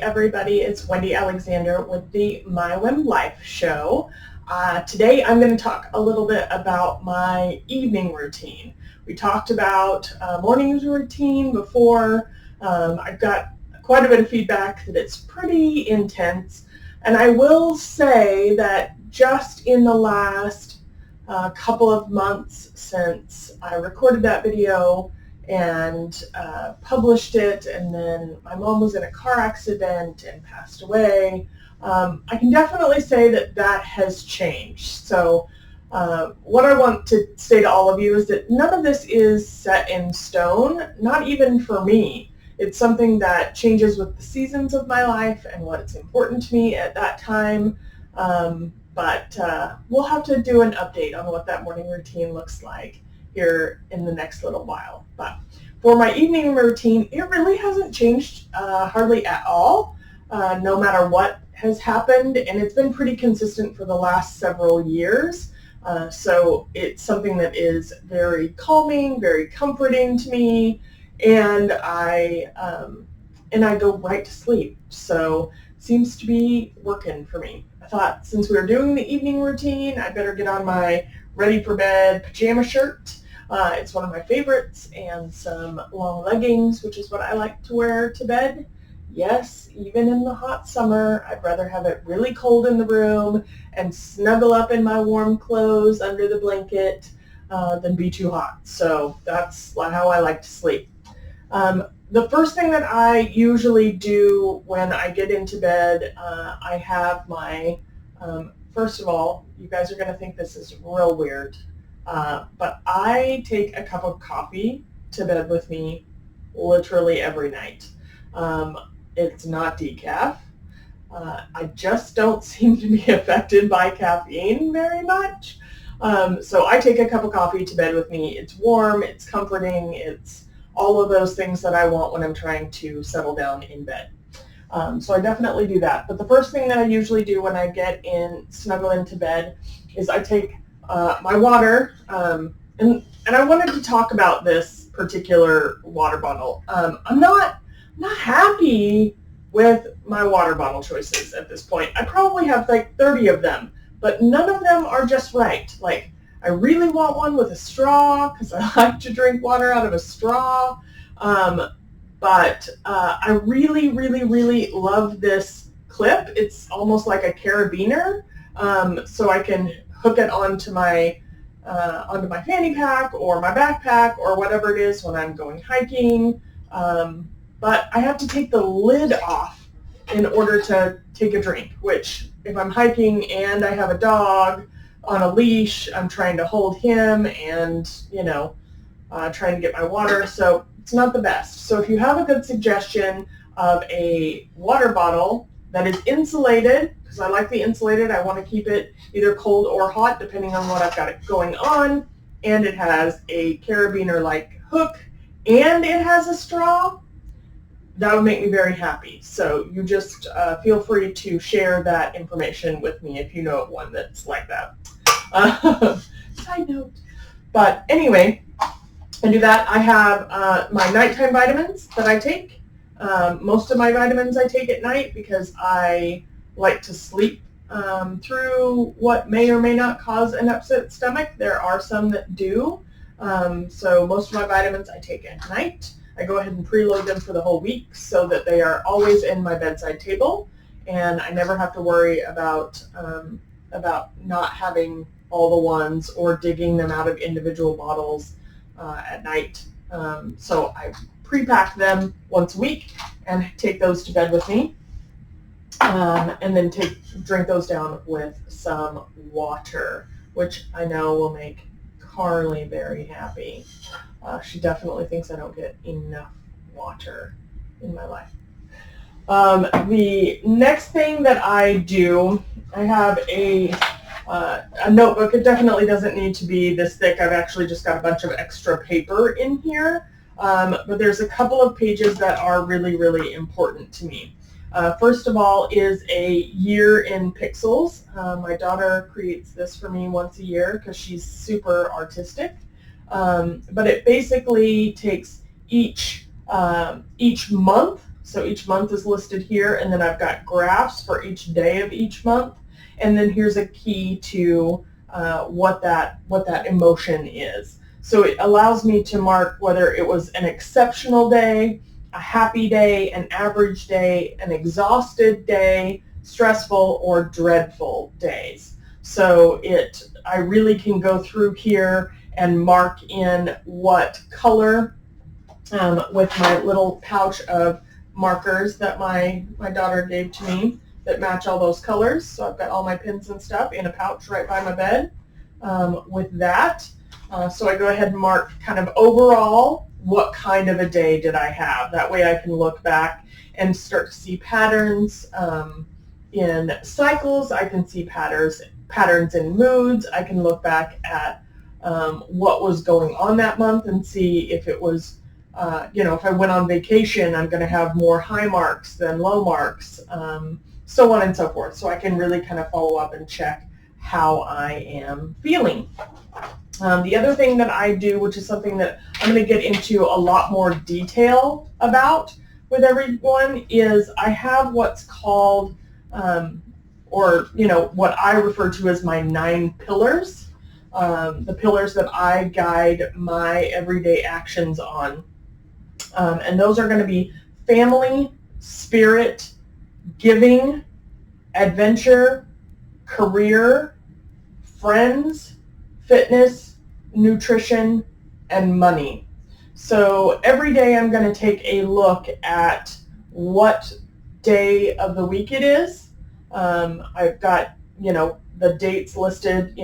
everybody, it's Wendy Alexander with the My WHIM Life Show. Today I'm going to talk a little bit about my evening routine. We talked about morning routine before. I've got quite a bit of feedback that it's pretty intense, and I will say that just in the last couple of months since I recorded that video and published it, and then my mom was in a car accident and passed away, I can definitely say that that has changed. So what I want to say to all of you is that none of this is set in stone, not even for me. It's something that changes with the seasons of my life and what's important to me at that time. But we'll have to do an update on what that morning routine looks like here in the next little while. But for my evening routine, it really hasn't changed hardly at all, no matter what has happened, and it's been pretty consistent for the last several years. So it's something that is very calming, very comforting to me, and I go right to sleep. So it seems to be working for me. I thought since we were doing the evening routine, I better get on my ready for bed pajama shirt. It's one of my favorites, and some long leggings, which is what I like to wear to bed. Yes, even in the hot summer, I'd rather have it really cold in the room and snuggle up in my warm clothes under the blanket than be too hot. So that's how I like to sleep. The first thing that I usually do when I get into bed, I have my, first of all, you guys are going to think this is real weird, but I take a cup of coffee to bed with me literally every night. It's not decaf. I just don't seem to be affected by caffeine very much. So I take a cup of coffee to bed with me. It's warm, it's comforting, it's all of those things that I want when I'm trying to settle down in bed. So I definitely do that. But the first thing that I usually do when I snuggle into bed is I take my water, and I wanted to talk about this particular water bottle. I'm not happy with my water bottle choices at this point. I probably have like 30 of them, but none of them are just right. Like, I really want one with a straw because I like to drink water out of a straw. But I really, really, really love this clip. It's almost like a carabiner, so I can hook it onto my fanny pack or my backpack or whatever it is when I'm going hiking. But I have to take the lid off in order to take a drink, which if I'm hiking and I have a dog on a leash, I'm trying to hold him and, trying to get my water. So it's not the best. So if you have a good suggestion of a water bottle that is insulated, because I like the insulated, I want to keep it either cold or hot depending on what I've got going on, and it has a carabiner-like hook, and it has a straw, that would make me very happy. So you just feel free to share that information with me if you know of one that's like that. Side note. But anyway, I do that. I have my nighttime vitamins that I take. Most of my vitamins I take at night because I like to sleep through what may or may not cause an upset stomach. There are some that do. So most of my vitamins I take at night. I go ahead and preload them for the whole week so that they are always in my bedside table, and I never have to worry about not having all the ones or digging them out of individual bottles at night. So I pre-pack them once a week and take those to bed with me, and then drink those down with some water, which I know will make Carly very happy. She definitely thinks I don't get enough water in my life. The next thing that I do, I have a notebook. It definitely doesn't need to be this thick. I've actually just got a bunch of extra paper in here, but there's a couple of pages that are really, really important to me. First of all is a year in pixels. My daughter creates this for me once a year because she's super artistic. But it basically takes each month So each month is listed here, and then I've got graphs for each day of each month. And then here's a key to what that emotion is. So it allows me to mark whether it was an exceptional day, a happy day, an average day, an exhausted day, stressful or dreadful days. So I really can go through here and mark in what color with my little pouch of markers that my daughter gave to me that match all those colors. So I've got all my pins and stuff in a pouch right by my bed with that. So I go ahead and mark kind of overall what kind of a day did I have. That way I can look back and start to see patterns in cycles. I can see patterns in moods. I can look back at what was going on that month and see if it was, if I went on vacation, I'm going to have more high marks than low marks, so on and so forth. So I can really kind of follow up and check how I am feeling. The other thing that I do, which is something that I'm going to get into a lot more detail about with everyone, is I have what's called, what I refer to as my 9 pillars, the pillars that I guide my everyday actions on. And those are going to be family, spirit, giving, adventure, career, friends, fitness, nutrition, and money. So every day I'm going to take a look at what day of the week it is. I've got, the dates listed,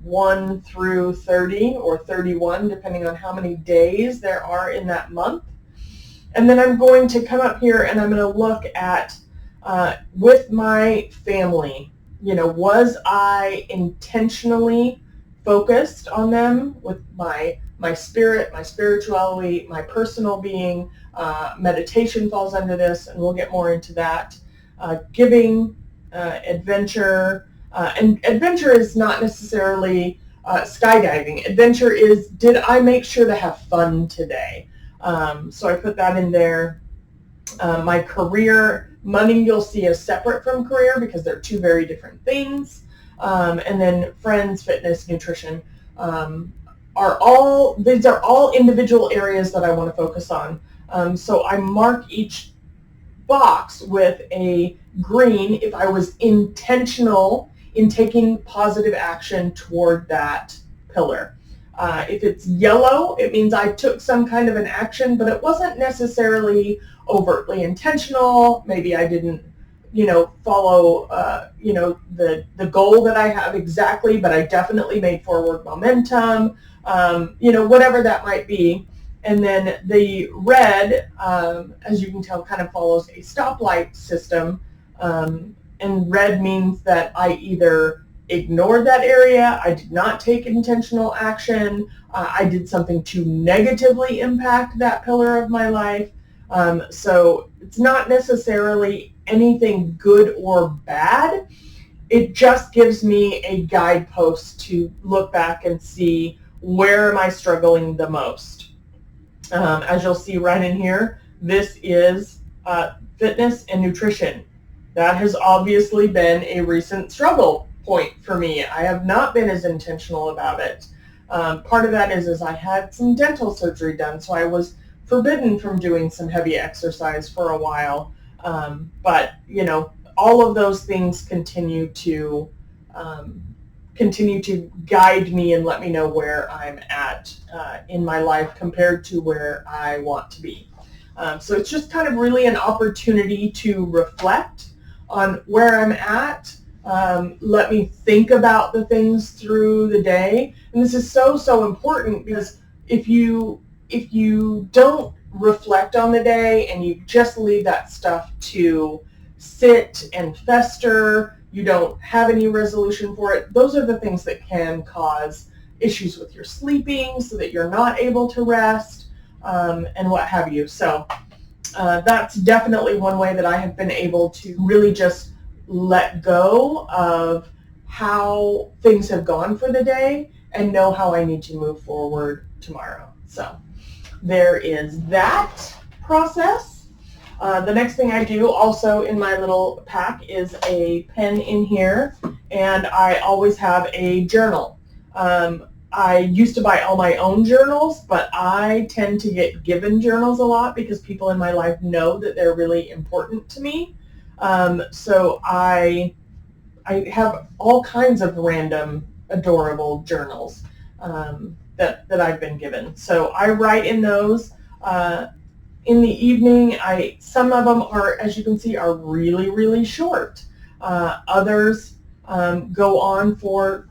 1 through 30 or 31, depending on how many days there are in that month. And then I'm going to come up here and I'm going to look at, with my family, was I intentionally focused on them with my spirit, my spirituality, my personal being. Meditation falls under this, and we'll get more into that. Giving, adventure, and adventure is not necessarily skydiving. Adventure is, did I make sure to have fun today? So I put that in there. My career, money you'll see as separate from career because they're two very different things. And then friends, fitness, nutrition are all individual areas that I want to focus on. So I mark each box with a green if I was intentional in taking positive action toward that pillar. If it's yellow, it means I took some kind of an action, but it wasn't necessarily overtly intentional. Maybe I didn't, follow, the goal that I have exactly, but I definitely made forward momentum, whatever that might be. And then the red, as you can tell, kind of follows a stoplight system. And red means that I either ignored that area, I did not take intentional action, I did something to negatively impact that pillar of my life. So it's not necessarily anything good or bad. It just gives me a guidepost to look back and see where am I struggling the most. As you'll see right in here, this is fitness and nutrition. That has obviously been a recent struggle point for me. I have not been as intentional about it. Part of that is I had some dental surgery done, so I was forbidden from doing some heavy exercise for a while. But all of those things continue to guide me and let me know where I'm at in my life compared to where I want to be. So it's just kind of really an opportunity to reflect on where I'm at. Let me think about the things through the day. And this is so important because if you don't reflect on the day and you just leave that stuff to sit and fester, you don't have any resolution for it, those are the things that can cause issues with your sleeping so that you're not able to rest, and what have you. So that's definitely one way that I have been able to really just let go of how things have gone for the day and know how I need to move forward tomorrow. So there is that process. The next thing I do also in my little pack is a pen in here, and I always have a journal. I used to buy all my own journals, but I tend to get given journals a lot because people in my life know that they're really important to me. So I have all kinds of random, adorable journals that I've been given. So I write in those. In the evening, some of them are, as you can see, are really, really short. Others go on for,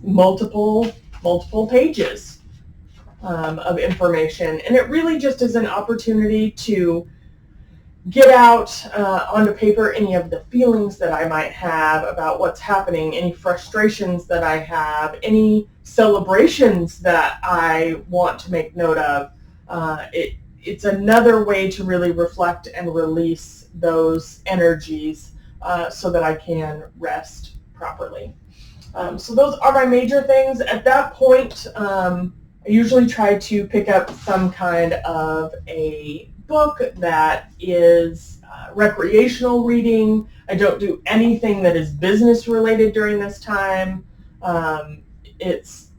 multiple pages of information. And it really just is an opportunity to get out onto paper any of the feelings that I might have about what's happening, any frustrations that I have, any celebrations that I want to make note of. It's another way to really reflect and release those energies so that I can rest properly. So those are my major things. At that point, I usually try to pick up some kind of a book that is recreational reading. I don't do anything that is business related during this time. It's,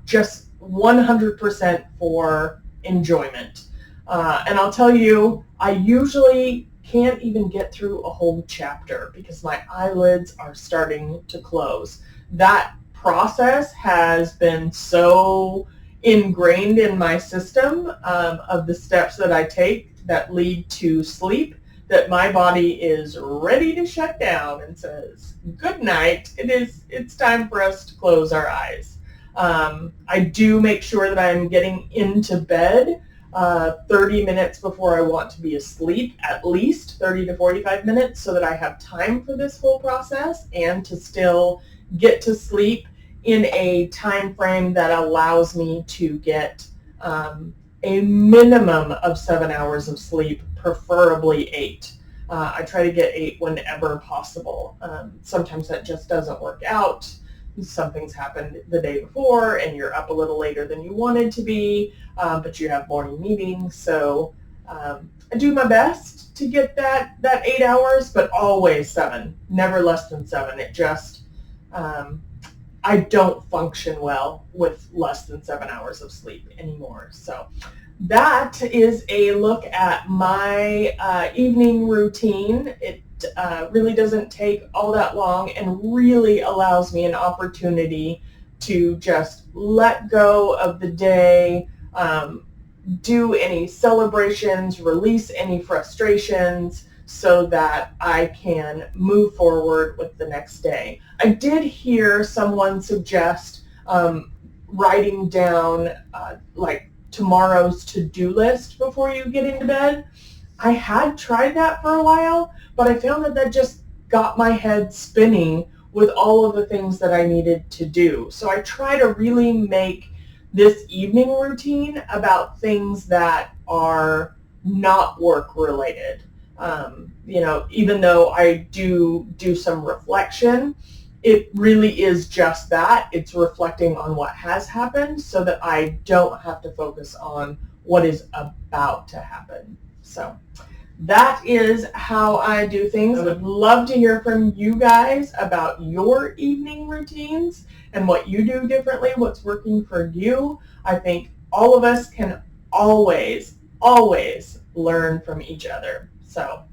just 100% for enjoyment. And I'll tell you, I usually can't even get through a whole chapter because my eyelids are starting to close. That process has been so ingrained in my system of the steps that I take that lead to sleep that my body is ready to shut down and says, good night, it's time for us to close our eyes. I do make sure that I'm getting into bed 30 minutes before I want to be asleep, at least 30 to 45 minutes, so that I have time for this whole process and to still get to sleep in a time frame that allows me to get a minimum of 7 hours of sleep, preferably 8. I try to get 8 whenever possible. Sometimes that just doesn't work out. Something's happened the day before and you're up a little later than you wanted to be, but you have morning meetings. So I do my best to get that 8 hours, but always 7, never less than 7. It just, I don't function well with less than 7 hours of sleep anymore. So that is a look at my evening routine. It really doesn't take all that long and really allows me an opportunity to just let go of the day, do any celebrations, release any frustrations so that I can move forward with the next day. I did hear someone suggest writing down like tomorrow's to-do list before you get into bed. I had tried that for a while, but I found that just got my head spinning with all of the things that I needed to do. So I try to really make this evening routine about things that are not work related. Even though I do some reflection, it really is just that. It's reflecting on what has happened so that I don't have to focus on what is about to happen. So that is how I do things. I would love to hear from you guys about your evening routines and what you do differently, what's working for you. I think all of us can always learn from each other. So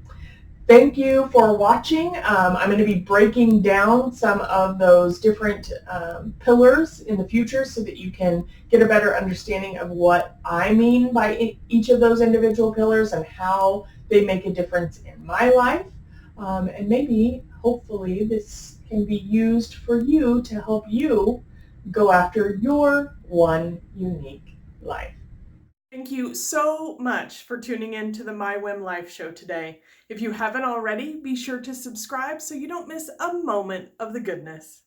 thank you for watching. I'm going to be breaking down some of those different pillars in the future so that you can get a better understanding of what I mean by each of those individual pillars and how they make a difference in my life. And maybe, hopefully, this can be used for you to help you go after your one unique life. Thank you so much for tuning in to the My WHIM Life Show today. If you haven't already, be sure to subscribe so you don't miss a moment of the goodness.